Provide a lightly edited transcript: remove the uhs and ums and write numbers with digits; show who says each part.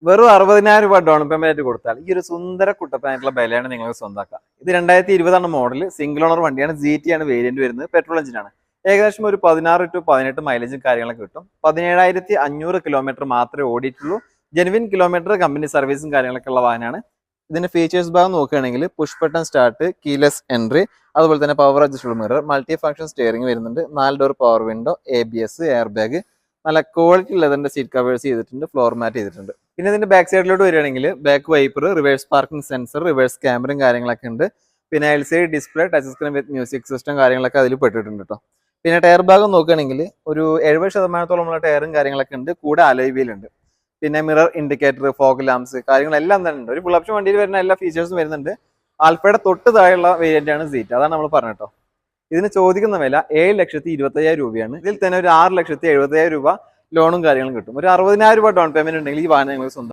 Speaker 1: വെറും 60,000 രൂപ down payment കൊടുത്താൽ ഈ ഒരു സുന്ദര കുട്ടപ്പനായിട്ടുള്ള ബലയാണ് നിങ്ങൾക്ക് സ്വന്തമാക്കാം. ഇത് 2020 മോഡൽ സിംഗിൾ ഓണർ വണ്ടിയാണ്. GT ആണ് വേരിയന്റ് വരുന്നത്. പെട്രോൾ എഞ്ചിനാണ്. ഏകദേശം ഒരു 16 to 18 മൈലേജും കാര്യങ്ങളൊക്കെ കിട്ടും. 17,500 കിലോമീറ്റർ മാത്രമേ ഓടിയിട്ടുള്ളൂ. ജെനുവിൻ കിലോമീറ്റർ കമ്പനി സർവീസും കാര്യങ്ങളൊക്കെ ഉള്ള വാഹനമാണ്. ഇതിന്റെ ഫീച്ചേഴ്സ് ഭാഗം നോക്കുകയാണെങ്കിൽ push button start, keyless entry, അതുപോലെ തന്നെ power adjustable mirror, multi function steering വരുന്നുണ്ട്, 4 door power window, ABS, air bag, നല്ല ക്വാളിറ്റി ലെതറിന്റെ സീറ്റ് കവേഴ്സ് ചെയ്തിട്ടുണ്ട്, ഫ്ലോർ മാറ്റ് ചെയ്തിട്ടുണ്ട്. പിന്നെ ഇതിന്റെ ബാക്ക് സൈഡിലോട്ട് വരികയാണെങ്കിൽ back wiper, reverse parking sensor, reverse ക്യാമറയും കാര്യങ്ങളൊക്കെ ഉണ്ട്. പിന്നെ LCD display, touch screen with music system കാര്യങ്ങളൊക്കെ അതിൽ പെട്ടിട്ടുണ്ട് കേട്ടോ. പിന്നെ ടയർ ഭാഗം നോക്കുകയാണെങ്കിൽ ഒരു 70% ടയറും കാര്യങ്ങളൊക്കെ ഉണ്ട്. കൂടെ അലോയ് വീൽ ഉണ്ട്. പിന്നെ മിറർ ഇൻഡിക്കേറ്റർ, ഫോഗ് ലാംപ്സ് കാര്യങ്ങളെല്ലാം തന്നെ ഉണ്ട്. ഒരു ഫുൾ ഓപ്ഷൻ വണ്ടിയിൽ വരുന്ന എല്ലാ ഫീച്ചേഴ്സും വരുന്നുണ്ട്. ആൽഫയുടെ തൊട്ട് താഴെയുള്ള വേരിയന്റ് ആണ് സീറ്റ്. അതാണ് നമ്മൾ പറഞ്ഞിട്ടോ. ഇതിന് ചോദിക്കുന്ന വില 7,25,000 രൂപയാണ്. ഇതിൽ തന്നെ ഒരു 6,70,000 രൂപ ലോണും കാര്യങ്ങളും കിട്ടും. ഒരു 60,000 രൂപ ഡൗൺ പേയ്മെന്റ് ഉണ്ടെങ്കിൽ ഈ വാഹനം നിങ്ങൾ സ്വന്തം